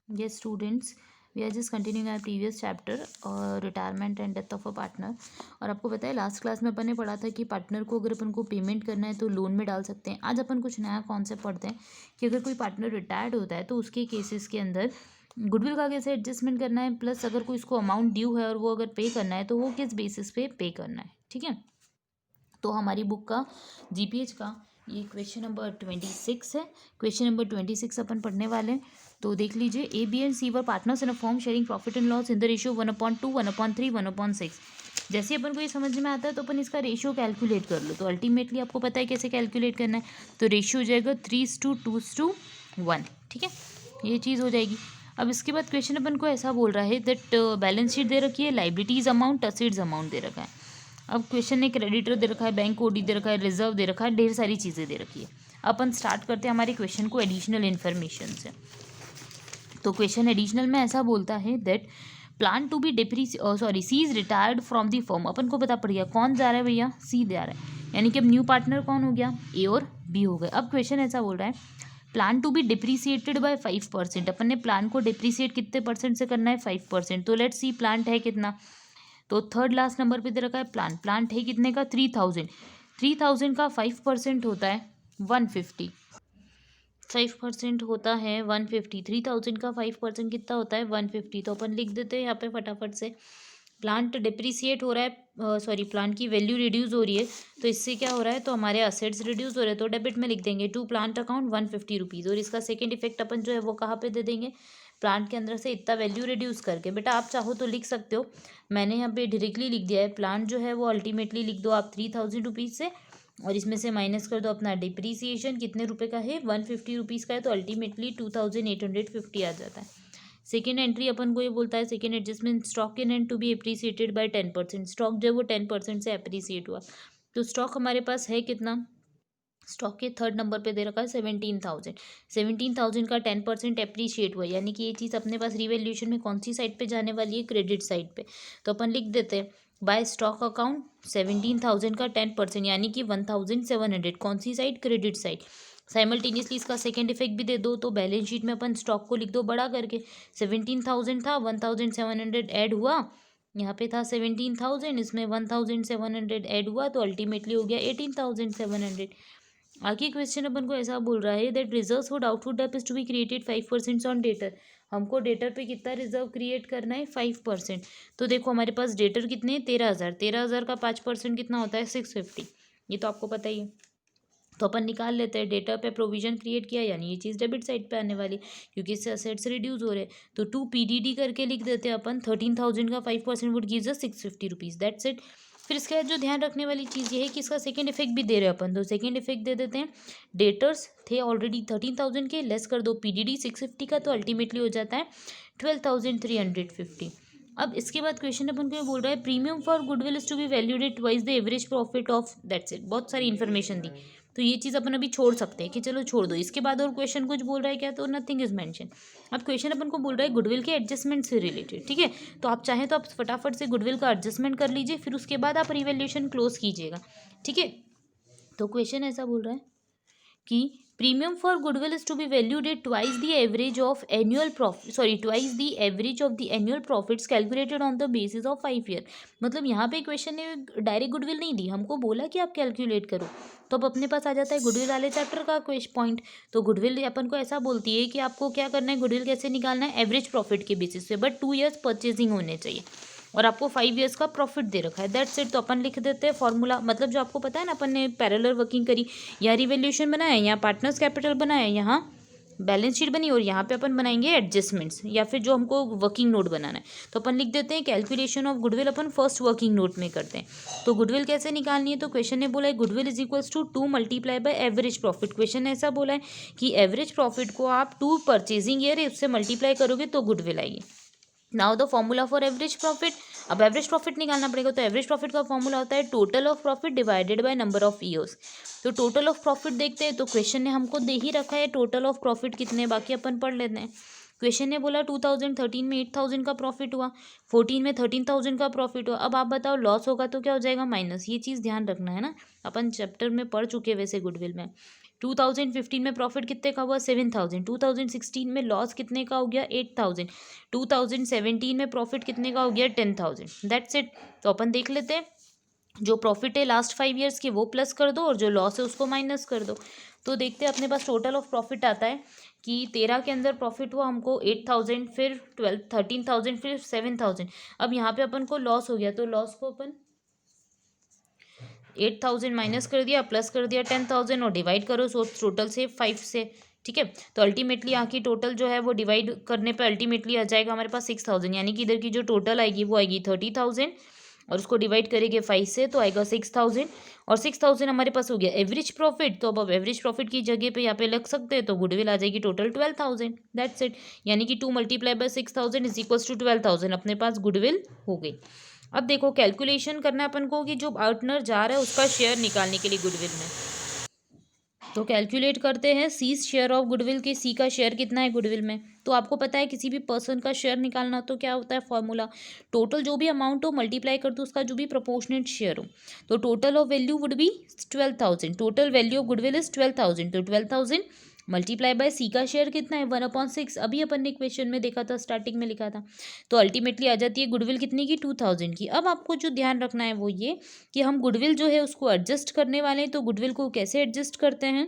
Yes, students, we are just continuing our previous chapter, retirement and death of a partner. और आपको पता है last class में अपन ने पढ़ा था कि पार्टनर को अगर अपन को पेमेंट करना है तो लोन में डाल सकते हैं। आज अपन कुछ नया कॉन्सेप्ट पढ़ते हैं कि अगर कोई पार्टनर रिटायर्ड होता है तो उसके केसेस के अंदर गुडविल का कैसे एडजस्टमेंट करना है, प्लस अगर कोई उसको अमाउंट ड्यू है और वो अगर पे करना है तो वो किस बेसिस पे पे करना है। ठीक है, तो हमारी बुक का जीपीएच का ये क्वेश्चन नंबर 26 है। क्वेश्चन नंबर 26 अपन पढ़ने वाले हैं, तो देख लीजिए। A B and C were partners in a form sharing profit and loss in the ratio 1/2, 1/3, 1/6। जैसे अपन को ये समझ में आता है तो अपन इसका रेशियो कैलकुलेट कर लो। तो अल्टीमेटली आपको पता है कैसे कैलकुलेट करना है, तो रेशियो हो जाएगा 3:2:1। ठीक है, ये चीज़ हो जाएगी। अब इसके बाद क्वेश्चन अपन को ऐसा बोल रहा है दैट बैलेंस शीट दे रखी है, लाइबिलिटीज अमाउंट, असेट्स अमाउंट दे रखा है। अब क्वेश्चन ने क्रेडिटर दे रखा है, बैंक ओडी दे रखा है, रिजर्व दे रखा है, ढेर सारी चीज़ें दे रखी है। अपन स्टार्ट करते हैं हमारे क्वेश्चन को एडिशनल इन्फॉर्मेशन से। तो क्वेश्चन एडिशनल में ऐसा बोलता है that plan to B C is retired from the firm. अपन को पता पड़ गया कौन जा रहा है भैया, सी जा रहा है, यानी कि अब न्यू पार्टनर कौन हो गया, ए और बी हो गए। अब क्वेश्चन ऐसा बोल रहा है प्लान टू बी डिप्रीसिएटेड बाय 5%। अपन ने प्लान को डिप्रीसिएट कितने परसेंट से करना है, 5%। तो लेट्स सी प्लांट है कितना, तो थर्ड लास्ट नंबर पे दे रखा है प्लांट है कितने का, 3000। 3000 का 5% होता है 150। 5% होता है 150। 3000 का 5% कितना होता है, 150। तो अपन लिख देते हैं यहाँ पे फटाफट से। प्लांट डिप्रिसिएट हो रहा है, सॉरी प्लांट की वैल्यू रिड्यूस हो रही है, तो इससे क्या हो रहा है, तो हमारे असेट्स रिड्यूस हो रहे हैं, तो डेबिट में लिख देंगे टू प्लांट अकाउंट 150 रुपीज़। और इसका सेकेंड इफेक्ट अपन जो है वो कहाँ पे दे देंगे, प्लांट के अंदर से इतना वैल्यू रिड्यूस करके। बेटा आप चाहो तो लिख सकते हो, मैंने यहाँ पे डायरेक्टली लिख दिया है। प्लांट जो है वो अल्टीमेटली लिख दो आप 3000 रुपीज़ से, और इसमें से माइनस कर दो अपना डिप्रीसिएशन कितने रुपए का है, 150 रुपीज़ का है, तो अल्टीमेटली 2850 आ जाता है। सेकेंड एंट्री अपन को ये बोलता है second adjustment, stock in hand to be appreciated by 10%। Stock जो है वो 10% से एप्रिसिएट हुआ, तो स्टॉक हमारे पास है कितना, स्टॉक के थर्ड नंबर पे दे रखा है 17,000। 17,000 का 10% एप्रिशिएट हुआ, यानी कि ये चीज़ अपने पास रिवैल्यूएशन में कौन सी साइड पे जाने वाली है, क्रेडिट साइड पे। तो अपन लिख देते हैं बाय स्टॉक अकाउंट 17,000 का 10%, यानी कि 1,700 कौन सी साइड, क्रेडिट साइड। साइमल्टेनियसली इसका सेकेंड इफेक्ट भी दे दो, तो बैलेंस शीट में अपन स्टॉक को लिख दो बड़ा करके। 17,000 था, 1,700 ऐड हुआ, यहाँ पे था 17,000, इसमें 1,700 ऐड हुआ, तो अल्टीमेटली हो गया 18,700। आगे क्वेश्चन अपन को ऐसा बोल रहा है that reserves for doubtful debt is to be created 5% on debtor. हमको डेटर पे कितना रिजर्व क्रिएट करना है, 5%। तो देखो हमारे पास डेटर कितने हैं, 13,000। 13,000 का 5% कितना होता है, 650। ये तो आपको पता ही है, तो अपन निकाल लेते हैं। डेटा पे प्रोविजन क्रिएट किया, यानी ये चीज़ डेबिट साइड पे आने वाली, क्योंकि इससे असेट्स रिड्यूस हो रहे हैं। तो 2 PDD करके लिख देते हैं अपन। 13,000 का 5% would gives us 650 rupees, that's it. फिर इसके बाद जो ध्यान रखने वाली चीज़ ये है कि इसका सेकंड इफेक्ट भी दे रहे हैं अपन, तो सेकंड इफेक्ट दे देते हैं। डेटर्स थे ऑलरेडी 13,000 के, लेस कर दो PDD 650 का, तो अल्टीमेटली हो जाता है 12,350। अब इसके बाद क्वेश्चन अपन को ये बोल रहा है premium for goodwill is to be valued at twice the average profit of, that's it. बहुत सारी इन्फॉर्मेशन दी, तो ये चीज़ अपन अभी छोड़ सकते हैं कि चलो छोड़ दो। इसके बाद और क्वेश्चन कुछ बोल रहा है क्या, तो नथिंग इज मेंशन। अब क्वेश्चन अपन को बोल रहा है गुडविल के एडजस्टमेंट से रिलेटेड। ठीक है, तो आप चाहें तो आप फटाफट से गुडविल का एडजस्टमेंट कर लीजिए, फिर उसके बाद आप रिवैल्यूएशन क्लोज कीजिएगा। ठीक है, तो क्वेश्चन ऐसा बोल रहा है कि premium for goodwill is to be valued at twice the average of annual profit, sorry twice the average of the annual profits calculated on the basis of 5 year. मतलब यहाँ पे क्वेश्चन ने डायरेक्ट गुडविल नहीं दी, हमको बोला कि आप calculate करो, तो अब अपने पास आ जाता है गुडविल वाले चैप्टर का क्वेश्चन पॉइंट। तो गुडविल अपन को ऐसा बोलती है कि आपको क्या करना है, गुडविल कैसे निकालना है, एवरेज प्रॉफिट के बेसिस पे, बट 2 ईयर्स परचेजिंग होने चाहिए, और आपको 5 ईयर्स का प्रॉफिट दे रखा है, दैट्स इट। तो अपन लिख देते हैं फॉर्मूला, मतलब जो आपको पता है ना, अपन ने पैरेलल वर्किंग करी, यहाँ रिवैल्यूएशन बनाया, यहाँ पार्टनर्स कैपिटल बनाया, यहाँ बैलेंस शीट बनी, और यहाँ पे अपन बनाएंगे एडजस्टमेंट्स, या फिर जो हमको वर्किंग नोट बनाना है, तो अपन लिख देते हैं calculation of goodwill upon first working note में करते हैं। तो गुडविल कैसे निकालनी है, तो क्वेश्चन ने बोला है goodwill is equals to 2 multiply by average profit. Question ने ऐसा बोला है कि एवरेज प्रॉफिट को आप 2 परचेजिंग ईयर उससे मल्टीप्लाई करोगे तो गुडविल आएगी। Now the formula for average profit, अब एवरेज प्रॉफिट निकालना पड़ेगा, तो एवरेज प्रॉफिट का फॉर्मूला होता है total of profit divided by number of years. तो टोटल ऑफ प्रॉफिट देखते हैं, तो क्वेश्चन ने हमको दे ही रखा है टोटल ऑफ प्रॉफिट कितने, बाकी अपन पढ़ लेते हैं। क्वेश्चन ने बोला 2013 में 8,000 का प्रॉफिट हुआ, 14 में 13,000 का प्रॉफिट हुआ। अब आप बताओ लॉस होगा तो क्या हो जाएगा, माइनस। ये चीज़ ध्यान रखना है ना, अपन चैप्टर में पढ़ चुके हैं वैसे गुडविल में। 2015 में प्रॉफिट कितने का हुआ 7000, 2016 में लॉस कितने का हो गया 8000, 2017 में प्रॉफिट कितने का हो गया 10000। That's it. तो अपन देख लेते हैं, जो प्रॉफिट है लास्ट 5 ईयर्स की वो प्लस कर दो और जो लॉस है उसको माइनस कर दो। तो देखते हैं अपने पास टोटल ऑफ प्रॉफिट आता है कि 13 के अंदर प्रॉफिट हुआ हमको 8000, फिर 13,000, फिर 7000। अब यहाँ पे अपन को लॉस हो गया, तो लॉस को अपन 8000 माइनस कर दिया, प्लस कर दिया 10000 और डिवाइड करो टोटल से 5 से। ठीक है, तो अल्टीमेटली यहाँ की टोटल जो है वो डिवाइड करने पे अल्टीमेटली आ जाएगा हमारे पास 6000, यानी कि इधर की जो टोटल आएगी वो आएगी 30,000 और उसको डिवाइड करेंगे 5 से तो आएगा 6000 और 6000 हमारे पास हो गया एवरेज प्रॉफिट। तो अब एवरेज प्रॉफिट की जगह पे यहाँ पे लग सकते हैं, तो गुडविल आ जाएगी टोटल 12000। दैट्स इट, यानी कि 2 × 6,000 इज इक्वल्स टू 12000 अपने पास गुडविल हो गई। अब देखो कैलकुलेशन करना है अपन को कि जो पार्टनर जा रहा है उसका शेयर निकालने के लिए गुडविल में। तो कैलकुलेट करते हैं सी शेयर ऑफ गुडविल के, सी का शेयर कितना है गुडविल में। तो आपको पता है किसी भी पर्सन का शेयर निकालना तो क्या होता है फॉर्मूला, टोटल जो भी अमाउंट हो मल्टीप्लाई कर दो उसका जो भी प्रोपोर्शनेट शेयर हो। तो total of value would be 12000, total value of goodwill is 12000, तो 12000 मल्टीप्लाई बाय सी का शेयर कितना है 1/6। अभी अपन ने क्वेश्चन में देखा था, स्टार्टिंग में लिखा था। तो अल्टीमेटली आ जाती है गुडविल कितनी की 2000 की। अब आपको जो ध्यान रखना है वो ये कि हम गुडविल जो है उसको एडजस्ट करने वाले हैं। तो गुडविल को कैसे एडजस्ट करते हैं,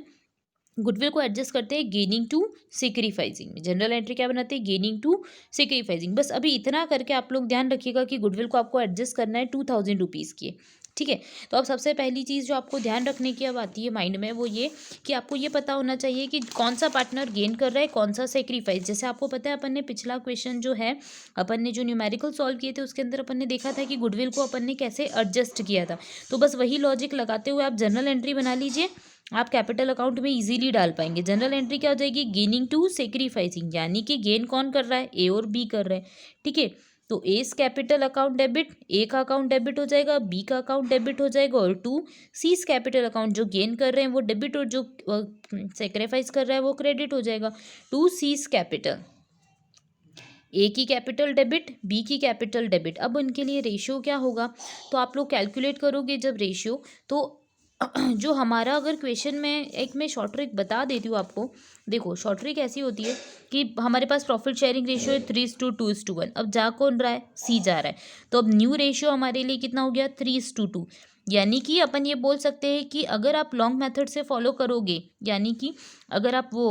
गुडविल को एडजस्ट करते हैं गेनिंग टू सेक्रीफाइसिंग में। जनरल एंट्री क्या बनाते हैं, गेनिंग टू सेक्रीफाइसिंग। बस अभी इतना करके आप लोग ध्यान रखिएगा कि गुडविल को आपको एडजस्ट करना है 2000 रुपीज़ की। ठीक है, तो अब सबसे पहली चीज़ जो आपको ध्यान रखने की अब आती है माइंड में वो ये कि आपको ये पता होना चाहिए कि कौन सा पार्टनर गेन कर रहा है, कौन सा सेक्रीफाइस। जैसे आपको पता है अपन ने पिछला क्वेश्चन जो है अपन ने जो न्यूमेरिकल सॉल्व किए थे उसके अंदर अपन ने देखा था कि गुडविल को अपन ने कैसे एडजस्ट किया था। तो बस वही लॉजिक लगाते हुए आप जनरल एंट्री बना लीजिए, आप कैपिटल अकाउंट में इजीली डाल पाएंगे। जनरल एंट्री क्या हो जाएगी, गेनिंग टू सेक्रीफाइसिंग, यानी कि गेन कौन कर रहा है, ए और बी कर रहे हैं। ठीक है, तो ए कैपिटल अकाउंट डेबिट, ए का अकाउंट डेबिट हो जाएगा, बी का अकाउंट डेबिट हो जाएगा और टू सी कैपिटल अकाउंट जो गेन कर रहे हैं वो डेबिट और जो सेक्रीफाइस कर रहा है वो क्रेडिट हो जाएगा। टू सी कैपिटल, ए की कैपिटल डेबिट, बी की कैपिटल डेबिट। अब उनके लिए रेशियो क्या होगा, तो आप लोग कैलकुलेट करोगे जब रेशियो, तो जो हमारा अगर क्वेश्चन में एक मैं शॉर्ट ट्रिक बता देती हूँ आपको। देखो शॉर्ट ट्रिक ऐसी होती है कि हमारे पास प्रॉफिट शेयरिंग रेशियो है 3:2:1। अब जा कौन रहा है, सी जा रहा है। तो अब न्यू रेशियो हमारे लिए कितना हो गया 3:2। यानी कि अपन ये बोल सकते हैं कि अगर आप लॉन्ग मेथड से फॉलो करोगे, यानी कि अगर आप वो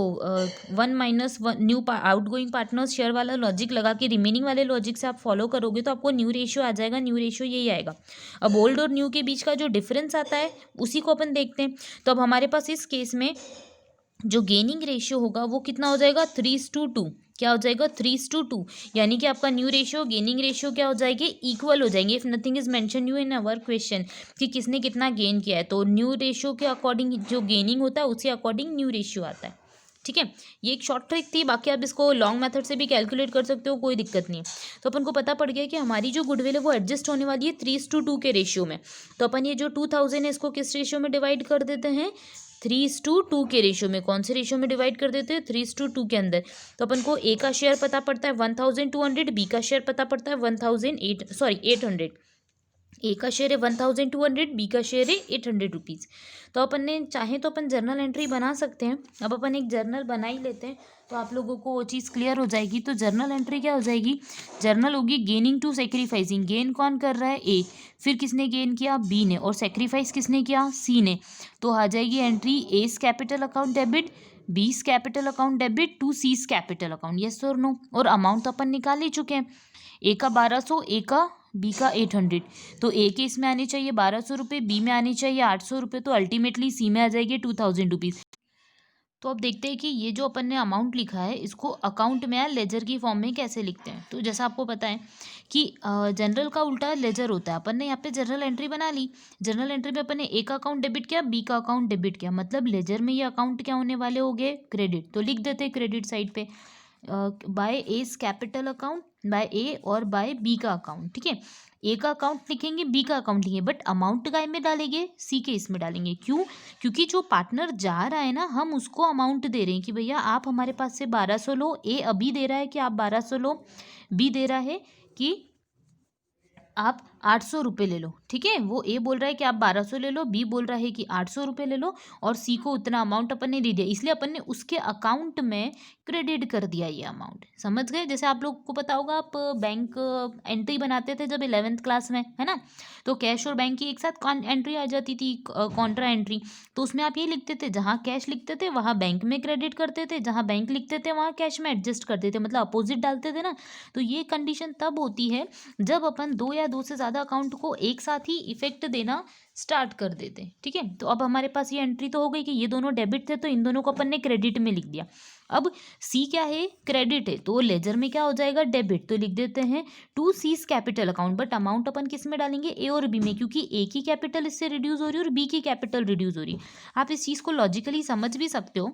1 - 1 new out going partners share वाला लॉजिक लगा के रिमेनिंग वाले लॉजिक से आप फॉलो करोगे तो आपको न्यू रेशियो आ जाएगा। न्यू रेशियो यही आएगा। अब ओल्ड और न्यू के बीच का जो डिफरेंस आता है उसी को अपन देखते हैं। तो अब हमारे पास इस केस में जो गेनिंग रेशियो होगा वो कितना हो जाएगा 3:2। क्या हो जाएगा 3:2, यानी कि आपका न्यू रेशियो गेनिंग रेशियो क्या हो जाएगी, इक्वल हो जाएंगे। If nothing is mention you in our question कि किसने कितना गेन किया है, तो न्यू रेशियो के अकॉर्डिंग जो गेनिंग होता है उसी अकॉर्डिंग न्यू रेशियो आता है। ठीक है, ये एक शॉर्ट ट्रिक थी, बाकी आप इसको लॉन्ग मेथड से भी कैलकुलेट कर सकते हो, कोई दिक्कत नहीं है। तो अपन को पता पड़ गया कि हमारी जो गुडविल है वो एडजस्ट होने वाली है 3:2 के रेशियो में। तो अपन ये जो 2000 है इसको किस रेशियो में डिवाइड कर देते हैं, 3:2 के रेशियो में। कौन से रेशियो में डिवाइड कर देते हैं, 3:2 के अंदर। तो अपन को ए का शेयर पता पड़ता है 1200, बी का शेयर पता पड़ता है 800। ए का शेयर है 1200, बी का शेयर है 800 रुपीज़। तो अपन ने चाहे तो अपन जर्नल एंट्री बना सकते हैं। अब अपन एक जर्नल बना ही लेते हैं तो आप लोगों को वो चीज़ क्लियर हो जाएगी। तो जर्नल एंट्री क्या हो जाएगी, जर्नल होगी गेनिंग टू सेक्रीफाइसिंग। गेन कौन कर रहा है, ए, फिर किसने गेन किया, बी ने, और सेक्रीफाइस किसने किया, सी ने। तो आ जाएगी entry A's capital account debit, B's capital account debit to C's capital account, yes और नो। और अमाउंट तो अपन निकाल ही चुके हैं, ए का 1200, ए का बी का 800। तो ए के इसमें आने चाहिए 1200 रुपये, बी में आने चाहिए 800 रुपये, तो अल्टीमेटली सी में आ जाएगी 2000 रुपीज़। तो अब देखते हैं कि ये जो अपन ने अमाउंट लिखा है इसको अकाउंट में या लेजर की फॉर्म में कैसे लिखते हैं। तो जैसा आपको पता है कि जनरल का उल्टा लेजर होता है। अपन ने यहाँ पे जनरल एंट्री बना ली, जनरल एंट्री में अपन ने ए का अकाउंट डेबिट किया, बी का अकाउंट डेबिट किया, मतलब लेजर में ये अकाउंट क्या होने वाले हो गए, क्रेडिट। तो लिख देते हैं क्रेडिट साइड पे by S capital account, by A और बाय बी का अकाउंट। ठीक है, ए का अकाउंट लिखेंगे, बी का अकाउंट लिखेंगे, बट अमाउंट काय में डालेंगे, सी के इसमें डालेंगे। क्यों, क्योंकि जो पार्टनर जा रहा है ना हम उसको अमाउंट दे रहे हैं कि भैया आप हमारे पास से 1200 लो। ए अभी दे रहा है कि आप 1200 लो, बी दे रहा है कि आप 800 रुपये ले लो, ठीक है। वो ए बोल रहा है कि आप 1200 ले लो, बी बोल रहा है कि 800 रुपये ले लो, और सी को उतना अमाउंट अपन ने दे दिया, इसलिए अपन ने उसके अकाउंट में क्रेडिट कर दिया ये अमाउंट। समझ गए? जैसे आप लोग को पता होगा, आप बैंक एंट्री बनाते थे जब 11th क्लास में, है ना, तो कैश और बैंक की एक साथ एंट्री आ जाती थी, कॉन्ट्रा एंट्री। तो उसमें आप ये लिखते थे, जहाँ कैश लिखते थे वहाँ बैंक में क्रेडिट करते थे, जहाँ बैंक लिखते थे वहाँ कैश में एडजस्ट करते थे, मतलब अपोजिट डालते थे ना। तो ये कंडीशन तब होती है जब अपन दो या दो से ज़्यादा अकाउंट को एक साथ ही इफेक्ट देना स्टार्ट कर देते हैं, ठीक है। तो अब हमारे पास ये एंट्री तो हो गई कि ये दोनों डेबिट थे, तो इन दोनों को अपन ने क्रेडिट में लिख दिया। अब सी क्या है? क्रेडिट है, तो लेजर में क्या हो जाएगा? डेबिट। तो लिख देते हैं to C's capital account, but amount अपन किस में डालेंगे? ए और बी में, क्योंकि ए की कैपिटल इससे रिड्यूस हो रही है और बी की कैपिटल रिड्यूस हो रही है। आप इस चीज़ को लॉजिकली समझ भी सकते हो।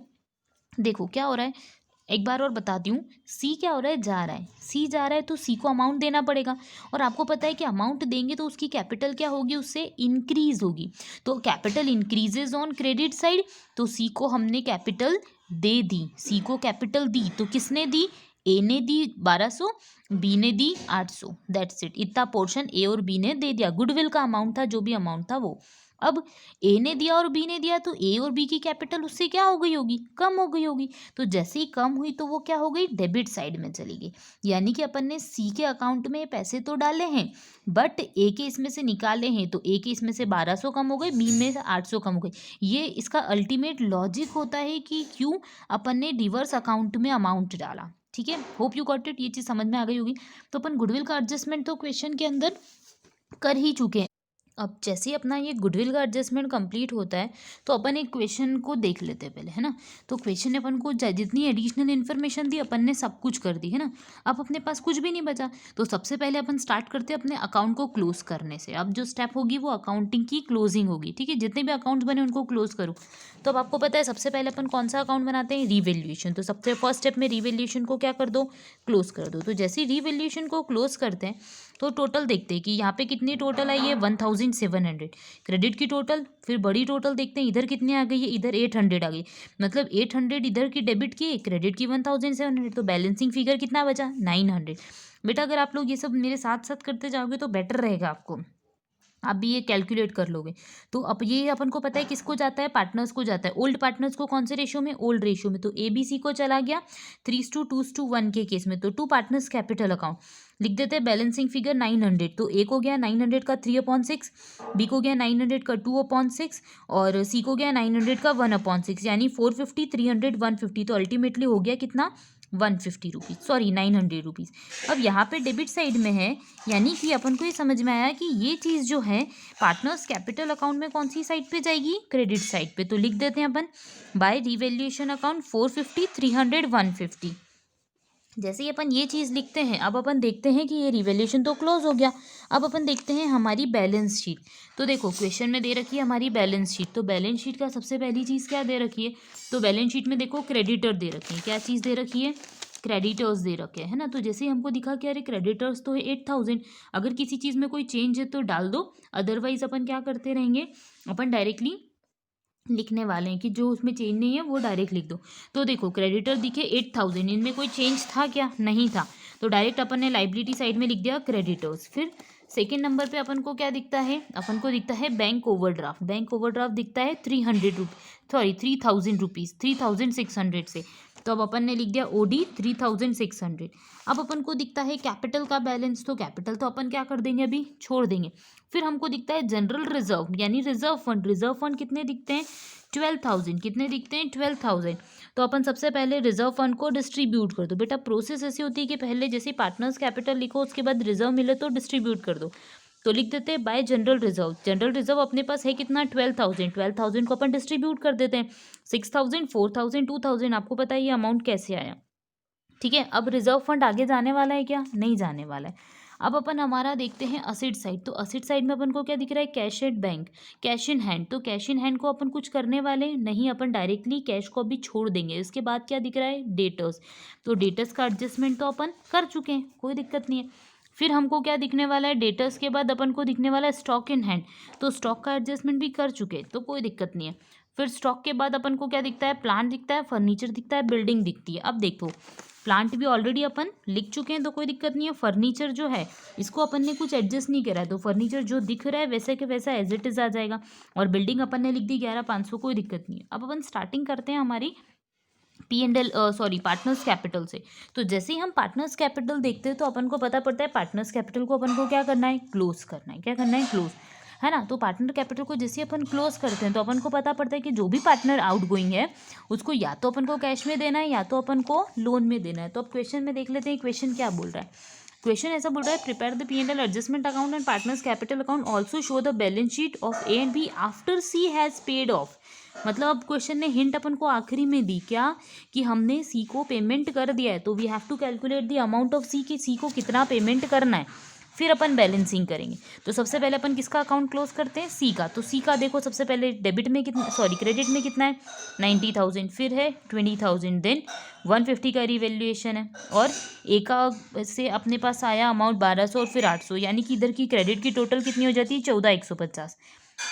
देखो क्या हो रहा है, एक बार और बताती हूँ। सी क्या हो रहा है? जा रहा है, सी जा रहा है, तो सी को अमाउंट देना पड़ेगा, और आपको पता है कि अमाउंट देंगे तो उसकी कैपिटल क्या होगी? उससे इंक्रीज होगी। तो capital increases on credit side, तो सी को हमने कैपिटल दे दी, सी को कैपिटल दी, तो किसने दी? ए ने दी 1200, बी ने दी 800, दैट्स इट। इतना पोर्शन ए और बी ने दे दिया, गुडविल का अमाउंट था, जो भी अमाउंट था वो। अब ए ने दिया और बी ने दिया, तो ए और बी की कैपिटल उससे क्या हो गई होगी? कम हो गई होगी। तो जैसे ही कम हुई तो वो क्या हो गई? डेबिट साइड में चली गई। यानी कि अपन ने सी के अकाउंट में पैसे तो डाले हैं, बट ए के इसमें से निकाले हैं, तो ए के इसमें से 1200 कम हो गए, बी में से 800 कम हो गए। ये इसका अल्टीमेट लॉजिक होता है कि क्यों अपन ने रिवर्स अकाउंट में अमाउंट डाला, ठीक है। होप यू गॉट इट, ये चीज़ समझ में आ गई होगी। तो अपन गुडविल का एडजस्टमेंट तो क्वेश्चन के अंदर कर ही चुके हैं। अब जैसे ही अपना ये गुडविल का एडजस्टमेंट कंप्लीट होता है, तो अपन एक क्वेश्चन को देख लेते हैं पहले, है ना। तो क्वेश्चन ने अपन को जितनी एडिशनल इन्फॉर्मेशन दी अपन ने सब कुछ कर दी, है ना। अब अपने पास कुछ भी नहीं बचा, तो सबसे पहले अपन स्टार्ट करते हैं अपने अकाउंट को क्लोज करने से। अब जो स्टेप होगी वो अकाउंटिंग की क्लोजिंग होगी, ठीक है। जितने भी अकाउंट्स बने उनको क्लोज करो। तो अब आपको पता है सबसे पहले अपन कौन सा अकाउंट बनाते हैं? रीवैल्यूएशन। तो सबसे फर्स्ट स्टेप में रीवैल्यूएशन को क्या कर दो? क्लोज कर दो। तो जैसे ही रीवैल्यूएशन को क्लोज करते हैं, तो टोटल देखते हैं कि यहाँ पे कितनी टोटल आई है? 1700 क्रेडिट की टोटल। फिर बड़ी टोटल देखते हैं, इधर कितनी आ गई है? इधर 800 आ गई, मतलब 800 इधर की डेबिट की, क्रेडिट की 1700, तो बैलेंसिंग फिगर कितना बचा? 900। बेटा अगर आप लोग ये सब मेरे साथ साथ करते जाओगे तो बेटर रहेगा आपको, आप भी ये कैलकुलेट कर लोगे। तो अब ये अपन को पता है किसको जाता है? पार्टनर्स को जाता है। ओल्ड पार्टनर्स को कौन से रेशियो में? ओल्ड रेशियो में। तो ए बी सी को चला गया 3:2:1 के केस में, तो टू पार्टनर्स कैपिटल अकाउंट लिख देते हैं। बैलेंसिंग फिगर 900, तो ए को गया 900 का 3/6, बी को गया 900 का 2/6, और सी को गया 900 का 1/6, यानी 450, 300, 150। तो अल्टीमेटली हो गया कितना? 150 रुपीज़, सॉरी 900 रुपीज़। अब यहाँ पे डेबिट साइड में है, यानी कि अपन को ये समझ में आया कि ये चीज़ जो है पार्टनर्स कैपिटल अकाउंट में कौन सी साइड पे जाएगी? क्रेडिट साइड पे। तो लिख देते हैं अपन बाय रिवैल्यूएशन अकाउंट 450, 300, 150। जैसे ही अपन ये चीज़ लिखते हैं, अब अपन देखते हैं कि ये रिवैल्यूएशन तो क्लोज हो गया। अब अपन देखते हैं हमारी बैलेंस शीट। तो देखो क्वेश्चन में दे रखी है हमारी बैलेंस शीट, तो बैलेंस शीट का सबसे पहली चीज़ क्या दे रखी है? तो बैलेंस शीट में देखो क्रेडिटर दे रखे हैं। क्या चीज़ दे रखी है? क्रेडिटर्स दे रखे हैं, है ना। तो जैसे ही हमको दिखा कि अरे क्रेडिटर्स तो है 8000, अगर किसी चीज़ में कोई चेंज है तो डाल दो, अदरवाइज अपन क्या करते रहेंगे? अपन डायरेक्टली लिखने वाले हैं कि जो उसमें चेंज नहीं है वो डायरेक्ट लिख दो। तो देखो क्रेडिटर दिखे 8000, इनमें कोई चेंज था क्या? नहीं था, तो डायरेक्ट अपन ने लाइबिलिटी साइड में लिख दिया क्रेडिटर्स। फिर सेकेंड नंबर पे अपन को क्या दिखता है? अपन को दिखता है बैंक ओवरड्राफ्ट। बैंक ओवरड्राफ्ट दिखता है 3000 रुपीज़, 3600 से। तो अब अपन ने लिख दिया ओडी 3600। अब अपन को दिखता है कैपिटल का बैलेंस, तो कैपिटल तो अपन क्या कर देंगे? अभी छोड़ देंगे। फिर हमको दिखता है जनरल रिजर्व, यानी रिजर्व फंड। रिजर्व फंड कितने दिखते हैं? 12000। कितने दिखते हैं? 12000। तो अपन सबसे पहले रिजर्व फंड को डिस्ट्रीब्यूट कर दो। बेटा प्रोसेस ऐसी होती है कि पहले जैसे पार्टनर्स कैपिटल लिखो, उसके बाद रिजर्व मिले तो डिस्ट्रीब्यूट कर दो। तो लिख देते हैं bye general reserve. General reserve अपने पास है कितना? 12000। 12000 को अपन डिस्ट्रीब्यूट कर देते हैं 6000, 4000, 2000। आपको पता है ये अमाउंट कैसे आया, ठीक है। अब रिजर्व फंड आगे जाने वाला है क्या? नहीं जाने वाला है। अब अपन हमारा देखते हैं असेट साइड। तो असेट साइड में अपन को क्या दिख रहा है? Cash at bank, cash in hand. तो कैश इन हैंड को अपन कुछ करने वाले नहीं, अपन डायरेक्टली कैश को अभी छोड़ देंगे। इसके बाद क्या दिख रहा है? डेटर्स। तो डेटर्स का एडजस्टमेंट तो अपन कर चुके हैं, कोई दिक्कत नहीं है। फिर हमको क्या दिखने वाला है? डेटर्स के बाद अपन को दिखने वाला है स्टॉक इन हैंड। तो स्टॉक का एडजस्टमेंट भी कर चुके हैं, तो कोई दिक्कत नहीं है। फिर स्टॉक के बाद अपन को क्या दिखता है? प्लांट दिखता है, फर्नीचर दिखता है, बिल्डिंग दिखती है। अब देखो प्लांट भी ऑलरेडी अपन लिख चुके हैं तो कोई दिक्कत नहीं है। फर्नीचर जो है इसको अपन ने कुछ एडजस्ट नहीं करा है, तो फर्नीचर जो दिख रहा है वैसे के वैसा एज इट इज़ आ जाएगा। और बिल्डिंग अपन ने लिख दी 11,500, कोई दिक्कत नहीं है। अब अपन स्टार्टिंग करते हैं हमारी पार्टनर्स कैपिटल से। तो जैसे ही हम पार्टनर्स कैपिटल देखते हैं तो अपन को पता पड़ता है पार्टनर्स कैपिटल को अपन को क्या करना है, क्लोज करना है। क्या करना है, क्लोज, है ना। तो पार्टनर कैपिटल को जैसे अपन क्लोज करते हैं तो अपन को पता पड़ता है कि जो भी पार्टनर आउट गोइंग है उसको या तो अपन को कैश में देना है या तो अपन को लोन में देना है। तो अब क्वेश्चन में देख लेते हैं क्वेश्चन क्या बोल रहा है। क्वेश्चन ऐसा बोल रहा है, prepare the P&L adjustment account and partners capital account, also show the balance sheet of A and B after C has paid off. मतलब अब क्वेश्चन ने हिंट अपन को आखिरी में दी क्या, कि हमने सी को पेमेंट कर दिया है तो we have to calculate the amount of C, कि सी को कितना पेमेंट करना है, फिर अपन बैलेंसिंग करेंगे। तो सबसे पहले अपन किसका अकाउंट क्लोज करते हैं, सी का। तो सी का देखो सबसे पहले डेबिट में कितना, क्रेडिट में कितना है 90,000, फिर है 20,000, देन 150 का रिवैल्यूएशन है, और ए का से अपने पास आया अमाउंट 1200 और फिर 800, यानी कि इधर की क्रेडिट की टोटल कितनी हो जाती है 14,150।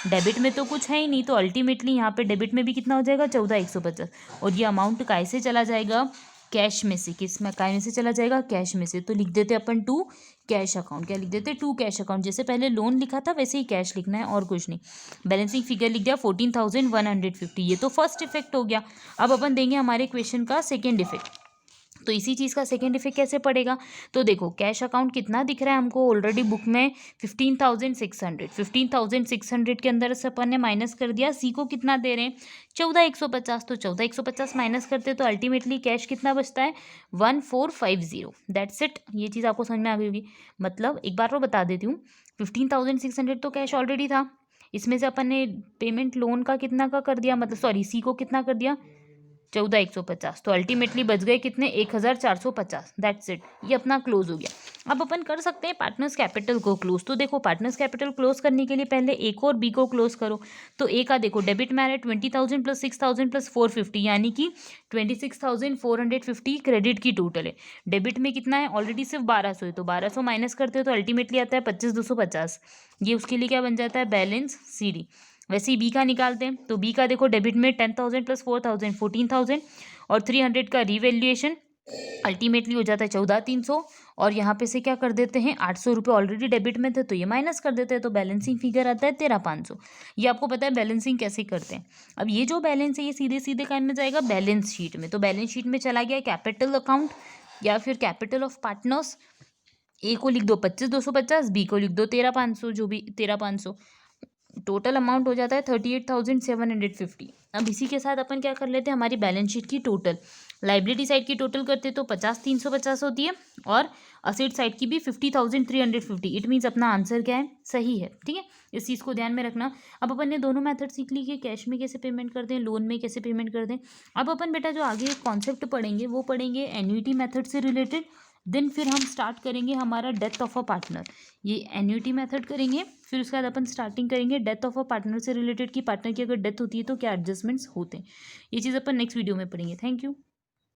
डेबिट में तो कुछ है ही नहीं, तो अल्टीमेटली यहाँ पे डेबिट में भी कितना हो जाएगा 14,150, और ये अमाउंट कैसे चला जाएगा, कैश में से। किस में, काय में से चला जाएगा, कैश में से। तो लिख देते अपन टू कैश अकाउंट। क्या लिख देते, टू कैश अकाउंट। जैसे पहले लोन लिखा था वैसे ही कैश लिखना है और कुछ नहीं। बैलेंसिंग फिगर लिख दिया 14,150, ये तो फर्स्ट इफेक्ट हो गया। अब अपन देंगे हमारे क्वेश्चन का सेकेंड इफेक्ट। तो इसी चीज़ का सेकेंड इफेक्ट कैसे पड़ेगा, तो देखो कैश अकाउंट कितना दिख रहा है हमको ऑलरेडी बुक में 15,600 के अंदर से अपन ने माइनस कर दिया। सी को कितना दे रहे हैं 14,150, तो 14,150 माइनस करते तो अल्टीमेटली कैश कितना बचता है 1,450। That's it. ये चीज़ आपको समझ में आ गई होगी। मतलब एक बार और बता देती हूँ, 15,600 तो कैश ऑलरेडी था, इसमें से अपन ने पेमेंट लोन का कितना का कर दिया, मतलब सी को कितना कर दिया 14,150, तो अल्टीमेटली बच गए कितने 1,450। दैट्स इट, ये अपना क्लोज हो गया। अब अपन कर सकते हैं पार्टनर्स कैपिटल को क्लोज। तो देखो पार्टनर्स कैपिटल क्लोज करने के लिए पहले ए को और बी को क्लोज करो। तो ए का देखो डेबिट में आ रहा है 20,000 प्लस 6,000 प्लस 450, यानी कि 26,450 क्रेडिट की टोटल है। डेबिट में कितना है ऑलरेडी सिर्फ 1,200 है, तो 1,200 माइनस करते हो तो अल्टीमेटली आता है 25,250। ये उसके लिए क्या बन जाता है, बैलेंस सी डी। वैसे ही बी का निकालते हैं। तो बी का देखो डेबिट में 10,000 प्लस 4,000 14,000 और 300 का रिवैल्यूएशन, अल्टीमेटली हो जाता है 14,300। और यहाँ पे से क्या कर देते हैं 800 रुपये ऑलरेडी डेबिट में थे तो ये माइनस कर देते हैं, तो बैलेंसिंग फिगर आता है 13,500। ये आपको पता है बैलेंसिंग कैसे करते हैं। अब ये जो बैलेंस है ये सीधे सीधे काम में जाएगा बैलेंस शीट में। तो बैलेंस शीट में चला गया कैपिटल अकाउंट या फिर कैपिटल ऑफ पार्टनर्स। ए को लिख दो 25,250, बी को लिख दो 13,500, जो भी 13,500, टोटल अमाउंट हो जाता है 38,750। अब इसी के साथ अपन क्या कर लेते हैं, हमारी बैलेंस शीट की टोटल लाइबिलिटी साइड की टोटल करते तो 50,350 होती है, और असेट साइड की भी 50,350। इट मीन्स अपना आंसर क्या है, सही है। ठीक है, इस चीज़ को ध्यान में रखना। अब अपन ने दोनों मेथड सीख ली कि कैश में कैसे पेमेंट कर दें, लोन में कैसे पेमेंट कर दें। अब अपन बेटा जो आगे कॉन्सेप्ट पढ़ेंगे वो पढ़ेंगे एन्युटी मेथड से रिलेटेड। देन फिर हम स्टार्ट करेंगे हमारा डेथ ऑफ अ पार्टनर। ये एन्युटी मेथड करेंगे, फिर उसके बाद अपन स्टार्टिंग करेंगे डेथ ऑफ अ पार्टनर से रिलेटेड, कि पार्टनर की अगर डेथ होती है तो क्या एडजस्टमेंट्स होते हैं। ये चीज़ अपन नेक्स्ट वीडियो में पढ़ेंगे। Thank you.